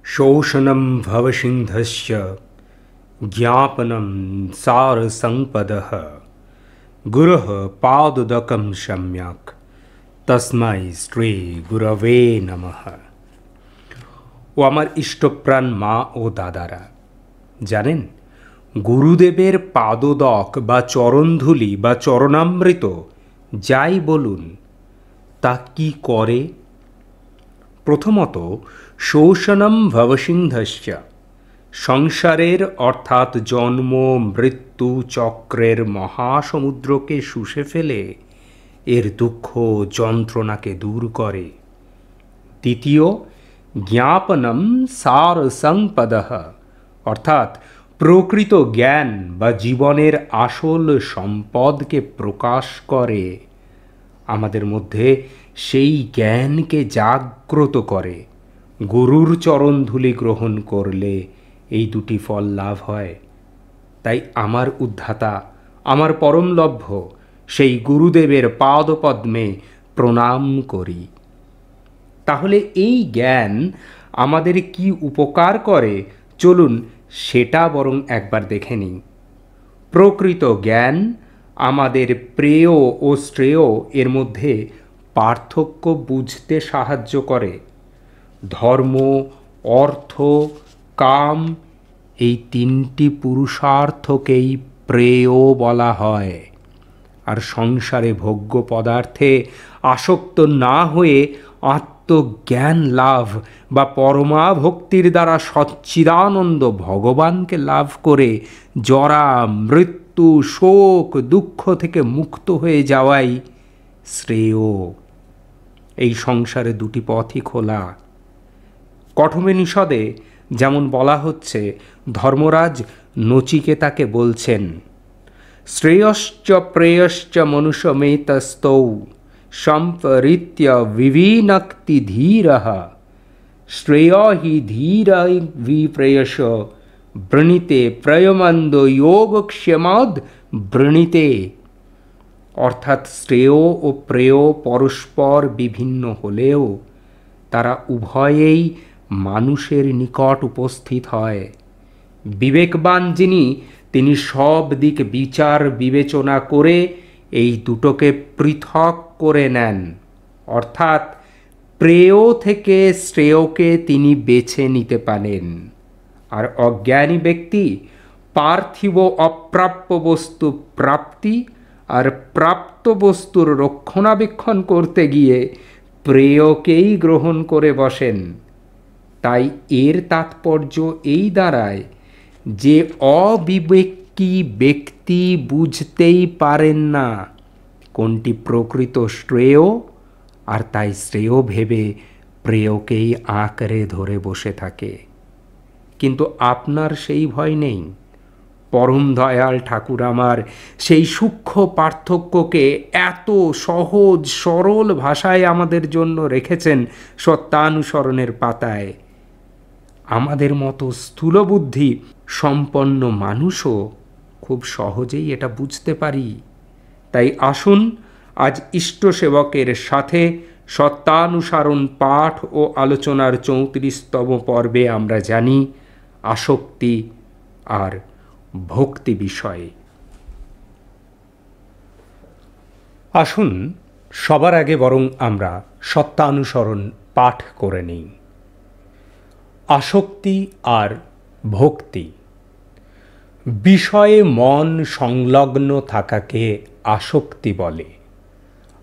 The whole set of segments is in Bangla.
शोषणं भवसिन्धस्य ज्ञापनं सारसम्पदः गुरुः पादोदकं सम्यक् तस्मै শ্রী গুরবে নমঃ। ও আমার ইষ্টপ্রাণ মা ও দাদারা, জানেন গুরুদেবের পাদোদক বা চরণধূলি বা চরণামৃত যাই বলুন তা কি করে? প্রথমত, শোষণম ভবসিন্ধস্য, সংসারের অর্থাৎ জন্ম মৃত্যু চক্রের মহাসমুদ্রকে শুষে ফেলে এর দুঃখ যন্ত্রণাকে দূর করে। দ্বিতীয়, জ্ঞাপনম সার সম্পদঃ, অর্থাৎ প্রকৃত জ্ঞান বা জীবনের আসল সম্পদকে প্রকাশ করে, আমাদের মধ্যে সেই জ্ঞানকে জাগ্রত করে। গুরুর চরণধূলি গ্রহণ করলে এই দুটি ফল লাভ হয়। তাই আমার উদ্ধাতা, আমার পরমলভ্য সেই গুরুদেবের পাদপদ্মে প্রণাম করি। তাহলে এই জ্ঞান আমাদের কি উপকার করে, চলুন সেটা বরং একবার দেখে নিই। প্রকৃত জ্ঞান আমাদের প্রেয় ও শ্রেয় এর মধ্যে পার্থক্য বুঝতে সাহায্য করে। ধর্ম, অর্থ, কাম এই তিনটি পুরুষার্থকেই প্রেয় বলা হয়। আর সংসারে ভোগ্য পদার্থে আসক্ত না হয়ে আত্মজ্ঞান লাভ বা পরমা ভক্তির দ্বারা সচ্চিদানন্দ ভগবানকে লাভ করে জরা মৃত্যু শোক দুঃখ থেকে মুক্ত হয়ে যাওয়াই শ্রেয়। এই সংসারে দুটি পথই খোলা। কঠোপনিষদে যেমন বলা হচ্ছে, ধর্মরাজ নচিকেতাকে বলছেন, শ্রেয়শ্চ প্রেয়শ্চ মনুষ্যমেতস্তৌ সম্পরিত্য বিবিনক্তি ধীরঃ শ্রেয় হি ধীর বিপ্রেয়স বৃণীতে প্রেয়মন্দ যোগক্ষেমদ বৃণীতে। অর্থাৎ শ্রেয় ও প্রেয় পরস্পর বিভিন্ন হলেও তারা উভয়েই মানুষের নিকট উপস্থিত হয়। বিবেকবান যিনি, তিনি সব দিক বিচার বিবেচনা করে এই দুটোকে পৃথক করে নেন, অর্থাৎ প্রেয় থেকে শ্রেয়কে তিনি বেছে নিতে পারেন। আর অজ্ঞানী ব্যক্তি পার্থিব অপ্রাপ্য বস্তু প্রাপ্তি আর প্রাপ্ত বস্তুর রক্ষণাবেক্ষণ করতে গিয়ে প্রেয়কেই গ্রহণ করে বসেন। তাই এর তাৎপর্য এই দাঁড়ায় যে অবিবেকী ব্যক্তি বুঝতেই পারেন না কোনটি প্রকৃত শ্রেয়, আর তাই শ্রেয় ভেবে প্রেয়কেই আঁকড়ে ধরে বসে থাকে। কিন্তু আপনার সেই ভয় নেই। পরম দয়াল ঠাকুর আমার সেই সূক্ষ্ম পার্থক্যকে এত সহজ সরল ভাষায় আমাদের জন্য রেখেছেন সত্যানুসরণের পাতায়। আমাদের মতো স্থূলবুদ্ধি সম্পন্ন মানুষও খুব সহজেই এটা বুঝতে পারি। তাই আসুন আজ ইষ্ট সেবকের সাথে সত্যানুসরণ পাঠ ও আলোচনার 34তম পর্বে আমরা জানি আসক্তি আর ভক্তি বিষয়ে। আসুন সবার আগে বরং আমরা সত্যানুসরণ পাঠ করে নিই। আসক্তি আর ভক্তি, বিষয়ে মন সংলগ্ন থাকাকে আসক্তি বলে,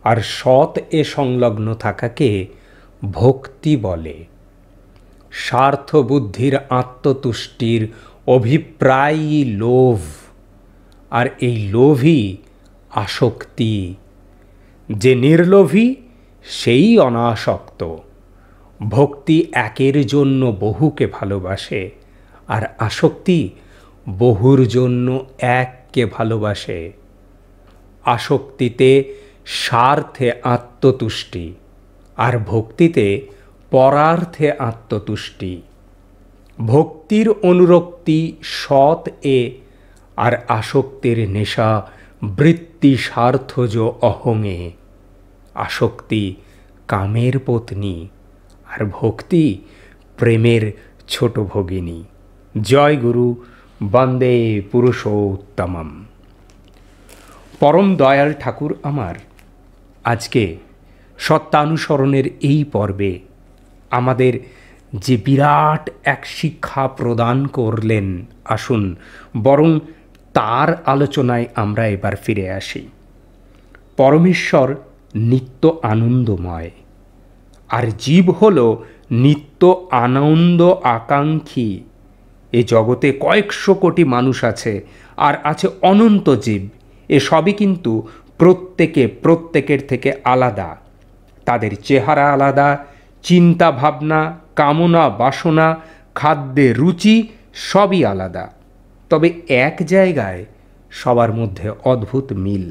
আর সৎ এ সংলগ্ন থাকাকে ভক্তি বলে। স্বার্থ বুদ্ধির আত্মতুষ্টির অভিপ্রায়ই লোভ, আর এই লোভই আসক্তি। যে নির্লোভী সেই অনাসক্ত। ভক্তি একের জন্য বহুকে ভালোবাসে, আর আসক্তি বহুর জন্য এককে ভালোবাসে। আসক্তিতে স্বার্থে আত্মতুষ্টি, আর ভক্তিতে পরার্থে আত্মতুষ্টি। ভক্তির অনুরক্তি সৎ এ, আর আসক্তির নেশা বৃত্তি স্বার্থজ অহংয়ে। আসক্তি কামের পত্নী, আর ভক্তি প্রেমের ছোট ভগিনী। জয় গুরু, বন্দে পুরুষোত্তমম। পরম দয়াল ঠাকুর আমার আজকে সত্যানুসরণের এই পর্বে আমাদের যে বিরাট এক শিক্ষা প্রদান করলেন, আসুন বরং তার আলোচনায় আমরা এবার ফিরে আসি। পরমেশ্বর নিত্য আনন্দময়, আর জীব হল নিত্য আনন্দ আকাঙ্ক্ষী। এ জগতে কয়েকশো কোটি মানুষ আছে, আর আছে অনন্ত জীব। এ সবই কিন্তু প্রত্যেকের থেকে আলাদা। তাদের চেহারা আলাদা, চিন্তা ভাবনা, কামনা বাসনা, খাদ্যের রুচি সবই আলাদা। তবে এক জায়গায় সবার মধ্যে অদ্ভুত মিল,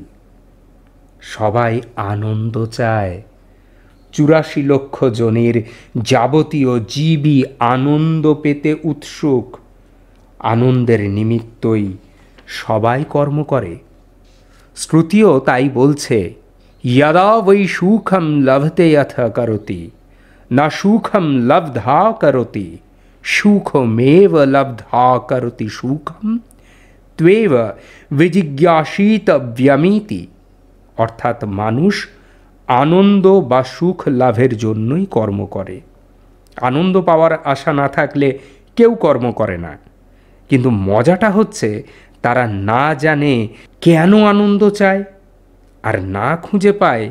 সবাই আনন্দ চায়। ৮৪ লক্ষ জনের যাবতীয় জীবই আনন্দ পেতে উৎসুক। আনন্দের নিমিত্তই সবাই কর্ম করে। শ্রুতিও তাই বলছে, যদা বৈ সুখম লভতে যথ করতি, না সুখম লব্ধা করতি, সুখমেব লব্ধা করতি সুখম, ত্বেব বিজিজ্ঞাসিতব্যমিতি। অর্থাৎ মানুষ আনন্দ বা সুখ লাভের জন্যই কর্ম করে। আনন্দ পাওয়ার আশা না থাকলে কেউ কর্ম করে না। কিন্তু মজাটা হচ্ছে, তারা না জানে কেন আনন্দ চায়, আর না খুঁজে পায়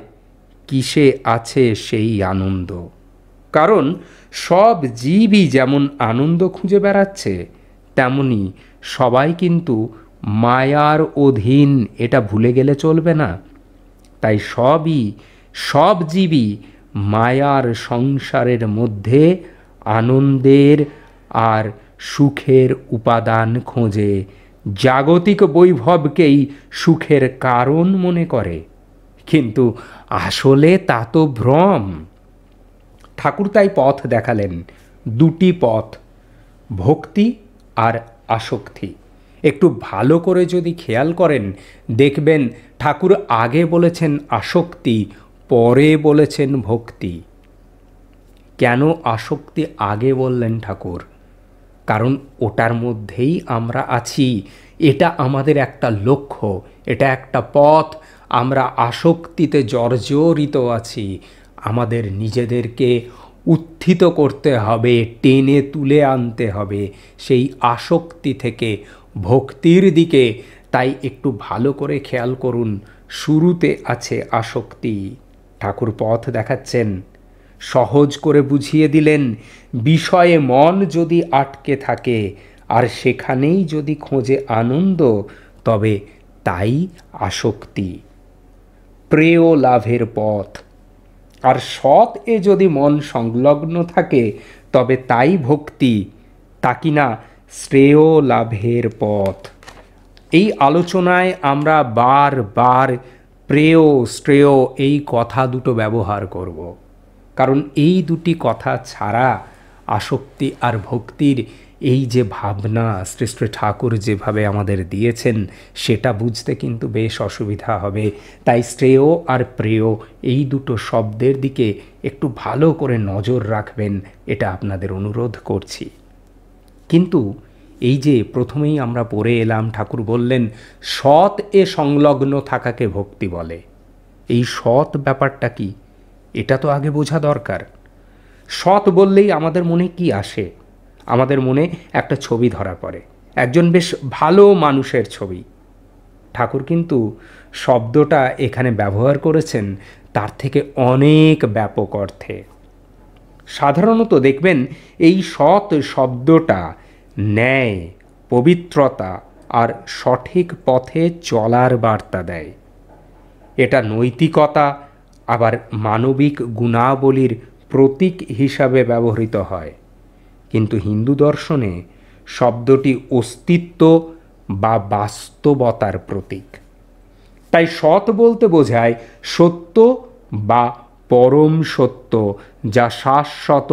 কিসে আছে সেই আনন্দ। কারণ সব জীবই যেমন আনন্দ খুঁজে বেড়াচ্ছে, তেমনি সবাই কিন্তু মায়ার অধীন, এটা ভুলে গেলে চলবে না। তাই সব জীবই মায়ার সংসারের মধ্যে আনন্দের আর সুখের উপাদান খোঁজে, জাগতিক বৈভবকেই সুখের কারণ মনে করে। কিন্তু আসলে তা তো ভ্রম। ঠাকুর তাই পথ দেখালেন, দুটি পথ, ভক্তি আর আসক্তি। একটু ভালো করে যদি খেয়াল করেন, দেখবেন ঠাকুর আগে বলেছেন আসক্তি, পরে বলেছেন ভক্তি। কেন আসক্তি আগে বললেন ঠাকুর? কারণ ওটার মধ্যেই আমরা আছি, এটা আমাদের একটা লক্ষ্য, এটা একটা পথ। আমরা আসক্তিতে জর্জরিত আছি। আমাদের নিজেদেরকে উত্থিত করতে হবে, টেনে তুলে আনতে হবে সেই আসক্তি থেকে ভক্তির দিকে। তাই একটু ভালো করে খেয়াল করুন, শুরুতে আছে আসক্তি। ঠাকুর পথ দেখাচ্ছেন, সহজ করে বুঝিয়ে দিলেন, বিষয়ে মন যদি আটকে থাকে আর সেখানেই যদি খোঁজে আনন্দ, তবে তাই আসক্তি। প্রেয় লাভের পথ। আর সৎ এ যদি মন সংলগ্ন থাকে, তবে তাই ভক্তি, তা কিনা শ্রেয় লাভের পথ। এই আলোচনায় আমরা বারবার প্রেয় শ্রেয় এই কথা দুটো ব্যবহার করব। কারণ এই দুটি কথা ছাড়া আসক্তি আর ভক্তির এই যে ভাবনা শ্রেষ্ঠ ঠাকুর যেভাবে আমাদের দিয়েছেন, সেটা বুঝতে কিন্তু বেশ অসুবিধা হবে। তাই শ্রেয় আর প্রেয় এই দুটো শব্দের দিকে একটু ভালো করে নজর রাখবেন, এটা আপনাদের অনুরোধ করছি। কিন্তু এই যে প্রথমেই আমরা পড়ে এলাম, ঠাকুর বললেন সৎ এ সংলগ্ন থাকাকে ভক্তি বলে। এই সৎ ব্যাপারটা কি, এটা তো আগে বোঝা দরকার। সৎ বললেই আমাদের মনে কি আসে? আমাদের মনে একটা ছবি ধরা পড়ে, একজন বেশ ভালো মানুষের ছবি। ঠাকুর কিন্তু শব্দটা এখানে ব্যবহার করেছেন তার থেকে অনেক ব্যাপক অর্থে। সাধারণত দেখবেন এই সৎ শব্দটা ন্যায়, পবিত্রতা আর সঠিক পথে চলার বার্তা দেয়। এটা নৈতিকতা আবার মানবিক গুণাবলীর প্রতীক হিসাবে ব্যবহৃত হয়। কিন্তু হিন্দু দর্শনে শব্দটি অস্তিত্ব বা বাস্তবতার প্রতীক। তাই সৎ বলতে বোঝায় সত্য বা পরম সত্য, যা শাশ্বত,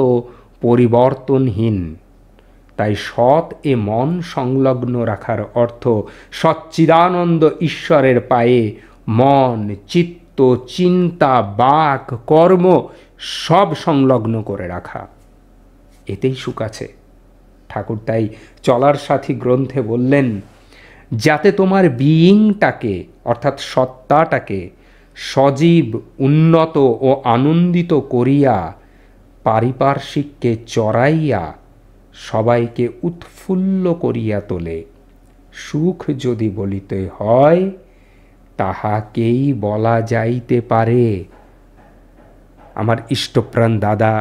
পরিবর্তনহীন। তাই সৎ এ মন সংলগ্ন রাখার অর্থ সচ্চিদানন্দ ঈশ্বরের পায়ে মন, চিত্ত, চিন্তা, বাক, কর্ম সব সংলগ্ন করে রাখা। এতেই সুখ আছে। ঠাকুর তাই চলার সাথী গ্রন্থে বললেন, যাতে তোমার বিইংটাকে অর্থাৎ সত্তাটাকে সজীব, উন্নত ও আনন্দিত করিয়া পারিপার্শ্বিককে চড়াইয়া সবাইকে উৎফুল্ল করিয়া তোলে। সুখ যদি বলিতে হয় তাহাকেই বলা যাইতে পারে। আমার ইষ্টপ্রাণ দাদা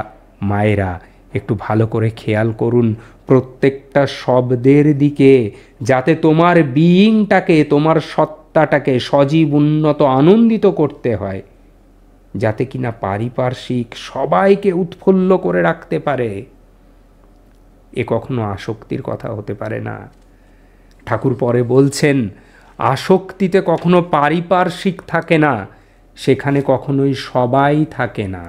মায়েরা, একটু ভালো করে খেয়াল করুন প্রত্যেকটা শব্দের দিকে, যাতে তোমার বিইংটাকে, তোমার সত্তাটাকে সজীব, উন্নত, আনন্দিত করতে হয়, যাতে কিনা পারিপার্শ্বিক সবাইকে উৎফুল্ল করে রাখতে পারে। এ কখনো আসক্তির কথা হতে পারে না। ঠাকুর পরে বলছেন, আসক্তিতে কখনো পারিপার্শ্বিক থাকে না, সেখানে কখনোই সবাই থাকে না।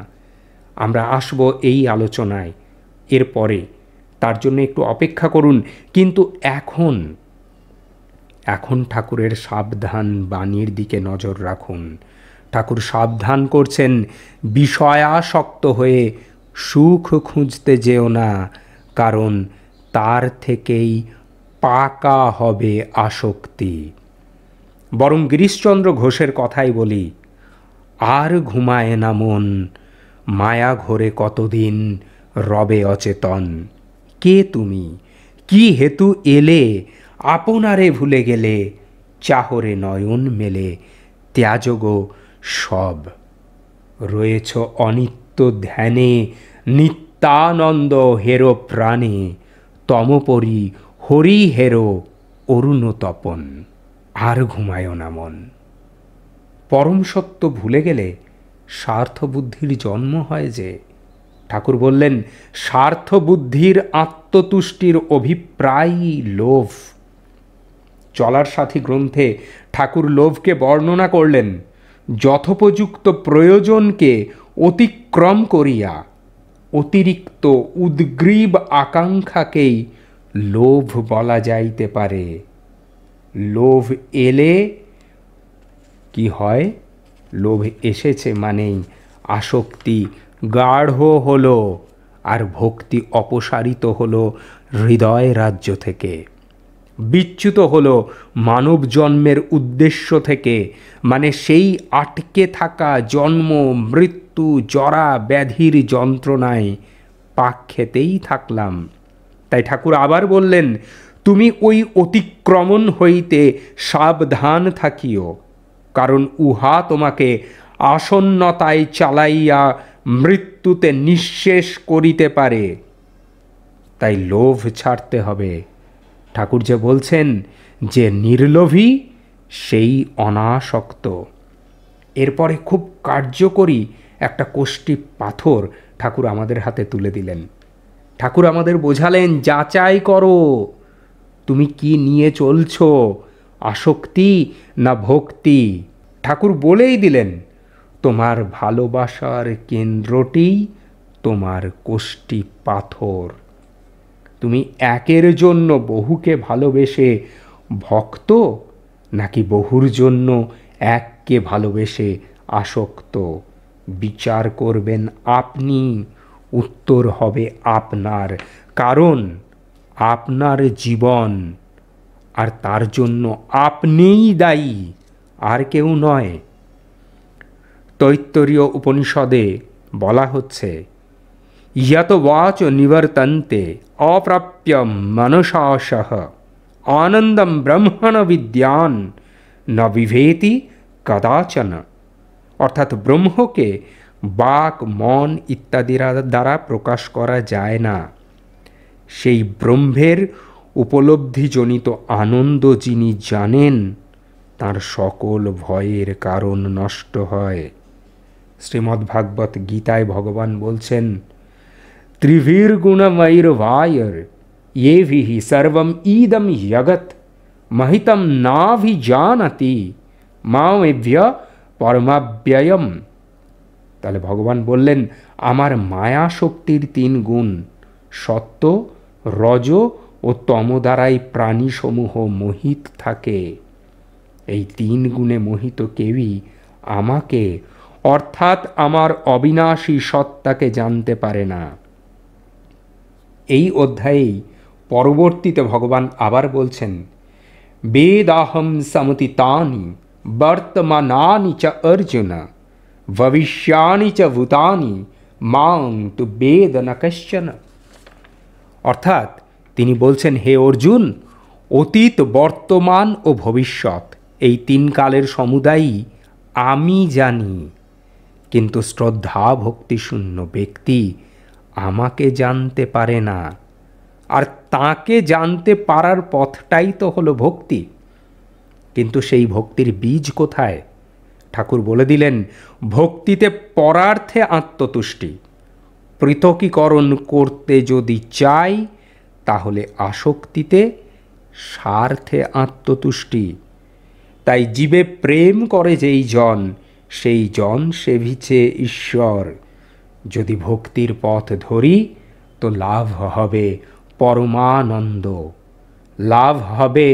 আমরা আসব এই আলোচনায় এরপরে, তার জন্য একটু অপেক্ষা করুন। কিন্তু এখন ঠাকুরের সাবধান বাণীর দিকে নজর রাখুন। ঠাকুর সাবধান করছেন, বিষয়াসক্ত হয়ে সুখ খুঁজতে যেও না, কারণ তার থেকেই পাকা হবে আসক্তি। বরং গিরিশচন্দ্র ঘোষের কথাই বলি, আর ঘুমায় না মন, মায়া ঘোরে কতদিন রবে অচেতন। কে তুমি, কি হেতু এলে, আপনারে ভুলে গেলে, চাহরে নয়ন মেলে, ত্যাজগো সব। রয়েছ অনিত্য ধ্যানে, নিত্যানন্দ হেরো প্রাণে, তমপরি হরি হেরো অরুণ তপন। আর ঘুমায় না মন। পরম সত্য ভুলে গেলে স্বার্থবুদ্ধির জন্ম হয় যে। ঠাকুর বললেন, স্বার্থবুদ্ধির আত্মতুষ্টির অভিপ্রায়ই লোভ। চলার সাথী গ্রন্থে ঠাকুর লোভকে বর্ণনা করলেন, যথোপযুক্ত প্রয়োজনকে অতিক্রম করিয়া অতিরিক্ত উদ্গ্রীব আকাঙ্ক্ষাকেই লোভ বলা যাইতে পারে। লোভ এলে কি হয়? লোভ এসেছে মানেই আসক্তি গাঢ় হলো, আর ভক্তি অপসারিত হলো হৃদয় রাজ্য থেকে, বিচ্যুত হলো মানব জন্মের উদ্দেশ্য থেকে, মানে সেই আটকে থাকা জন্ম, মৃত্যু, জরা ব্যাধির যন্ত্রণায় পাক খেতেই থাকলাম। তাই ঠাকুর আবার বললেন, তুমি ওই অতিক্রমণ হইতে সাবধান থাকিও, কারণ উহা তোমাকে আসন্নতায় চালাইয়া মৃত্যুতে নিঃশেষ করিতে পারে। তাই লোভ ছাড়তে হবে। ঠাকুর যে বলছেন যে নির্লোভী সেই অনাসক্ত। এরপরে খুব কার্যকরী একটা কোষ্ঠী পাথর ঠাকুর আমাদের হাতে তুলে দিলেন। ঠাকুর আমাদের বোঝালেন, যাচাই করো তুমি কি নিয়ে চলছো, আসক্তি না ভক্তি। ঠাকুর বলেই দিলেন, তোমার ভালোবাসার কেন্দ্রটি তোমার কোষ্ঠী পাথর। তুমি একের জন্য বহুকে ভালোবেসে ভক্ত, নাকি বহুর জন্য এককে ভালোবেসে আসক্ত? বিচার করবেন আপনি, উত্তর হবে আপনার, কারণ আপনার জীবন, আর তার জন্য আপনিই দায়ী, আর কেউ নয়। তৈত্তরীয় উপনিষদে বলা হচ্ছে, ইয়ত ওয়াচ নিবর্তন্তে অপ্রাপ্য মনসাসহ আনন্দম ব্রহ্মণ বিদ্যান ন বিভেতি কদাচন। অর্থাৎ ব্রহ্মকে বাক, মন ইত্যাদির দ্বারা প্রকাশ করা যায় না। সেই ব্রহ্মের উপলব্ধিজনিত আনন্দ যিনি জানেন, তার সকল ভয়ের কারণ নষ্ট হয়। শ্রীমদ্ভাগবত গীতায় ভগবান বলছেন, ত্রিভির্গুণময়ীর্ভায়র येभिः सर्वम् इदं जगत् महितं नाभिजानति मामेभ्य परमाव्ययम्। তাহলে ভগবান বললেন, আমার মায়া শক্তির 3 গুণ, সত্য, রজ ও তম দ্বারাই প্রাণীসমূহ মোহিত থাকে। এই 3 গুণে মোহিত কেউই আমাকে, অর্থাৎ আমার অবিনাশী সত্তাকে জানতে পারে না। এই অধ্যায়েই পরবর্তীতে ভগবান আবার বলছেন, বেদাহম সমতিতানি বর্তমানানি চ অর্জুন ভবিষ্যানি চ ভূতানি মাং তু বেদ ন কশ্চন। অর্থাৎ তিনি বলছেন, হে অর্জুন, অতীত, বর্তমান ও ভবিষ্যৎ এই তিন কালের সমুদায়ই আমি জানি, কিন্তু শ্রদ্ধা ভক্তিশূন্য ব্যক্তি আমাকে জানতে পারে না। আর তাকে জানতে পারার পথটাই তো হলো ভক্তি। কিন্তু সেই ভক্তির বীজ কোথায়? ঠাকুর বলে দিলেন, ভক্তিতে পরার্থে আত্মতুষ্টি। পৃথকীকরণ করতে যদি চাই তাহলে আসক্তিতে, স্বার্থে আত্মতুষ্টি। তাই জীবে প্রেম করে যেই জন, সেই জন সেবিছে ঈশ্বর। যদি ভক্তির পথ ধরি তো লাভ হবে পরমানন্দ, লাভ হবে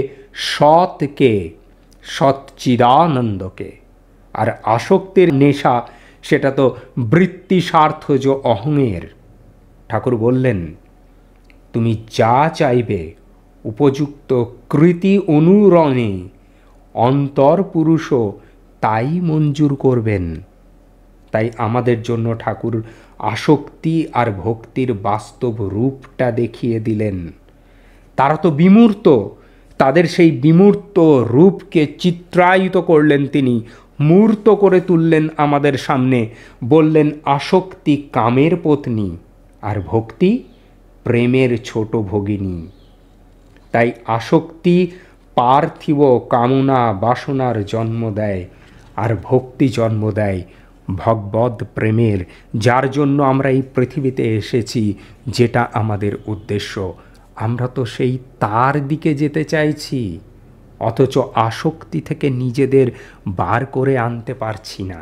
সৎকে, সচ্চিদানন্দকে। আর আসক্তির নেশা, সেটা তো বৃত্তি স্বার্থজ অহংয়ের। ঠাকুর বললেন, তুমি যা চাইবে উপযুক্ত কৃতি অনুরণে অন্তর পুরুষও তাই মঞ্জুর করবেন। তাই আমাদের জন্য ঠাকুর আসক্তি আর ভক্তির বাস্তব রূপটা দেখিয়ে দিলেন। তারা তো বিমূর্ত, তাদের সেই বিমূর্ত রূপকে চিত্রায়িত করলেন তিনি, মূর্ত করে তুললেন আমাদের সামনে। বললেন, আসক্তি কামের পত্নী আর ভক্তি প্রেমের ছোট ভগিনী। তাই আসক্তি পার্থিব কামনা বাসনার জন্ম দেয়, আর ভক্তি জন্ম দেয় ভগবদ প্রেমের, যার জন্য আমরা এই পৃথিবীতে এসেছি, যেটা আমাদের উদ্দেশ্য। আমরা তো সেই তার দিকে যেতে চাইছি, অথচ আসক্তি থেকে নিজেদের বার করে আনতে পারছি না।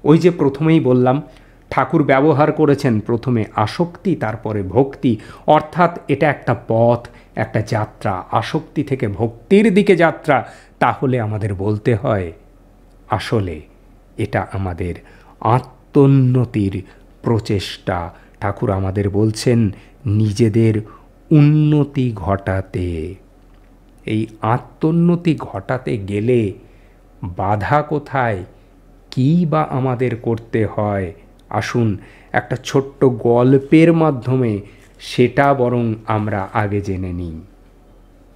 ওই যে প্রথমেই বললাম, ঠাকুর ব্যবহার করেছেন প্রথমে আসক্তি, তারপরে ভক্তি। অর্থাৎ এটা একটা পথ, একটা যাত্রা, আসক্তি থেকে ভক্তির দিকে যাত্রা। তাহলে আমাদের বলতে হয়, আসলে এটা আমাদের আত্মোন্নতির প্রচেষ্টা। ঠাকুর আমাদের বলছেন নিজেদের উন্নতি ঘটাতে। এই আত্মোন্নতি ঘটাতে গেলে বাধা কোথায়, কী বা আমাদের করতে হয়? আসুন একটা ছোট্ট গল্পের মাধ্যমে সেটা বরং আমরা আগে জেনে নিই।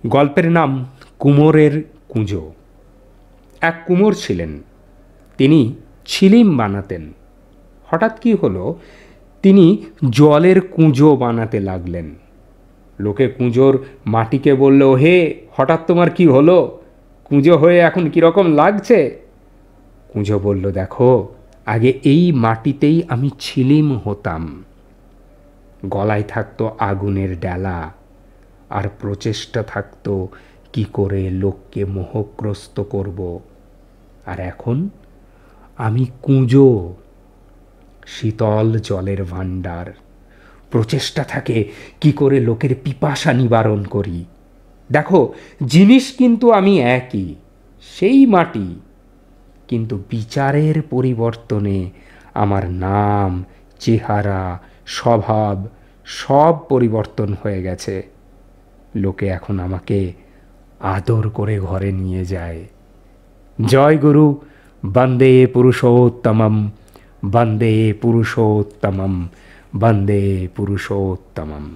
গল্পের নাম কুমোরের কুঁজো। এক কুমোর ছিলেন, তিনি ছিলিম বানাতেন। হঠাৎ কি হলো, তিনি জলের কুঁজো বানাতে লাগলেন। লোকে কুঁজোর মাটিকে বলল, হে, হঠাৎ তোমার কি হলো? কুঁজো হয়ে এখন কীরকম লাগছে? কুঁজো বলল, দেখো, আগে এই মাটিতেই আমি ছিলিম হতাম। গলায় থাকতো আগুনের ডেলা, আর প্রচেষ্টা থাকতো কি করে লোককে মোহগ্রস্ত করব। আর এখন আমি কুঁজো, শীতল জলের ভাণ্ডার। প্রচেষ্টা থাকে কি করে লোকের পিপাসা নিবারণ করি। দেখো, জিনিস কিন্তু আমি একই, সেই মাটি, কিন্তু বিচারের পরিবর্তনে আমার নাম, চেহারা, স্বভাব সব পরিবর্তন হয়ে গেছে। লোকে এখন আমাকে আদর করে ঘরে নিয়ে যায়। জয় গুরু, বন্দে পুরুষোত্তমম, বন্দে পুরুষোত্তমম, বন্দে পুরুষোত্তমম।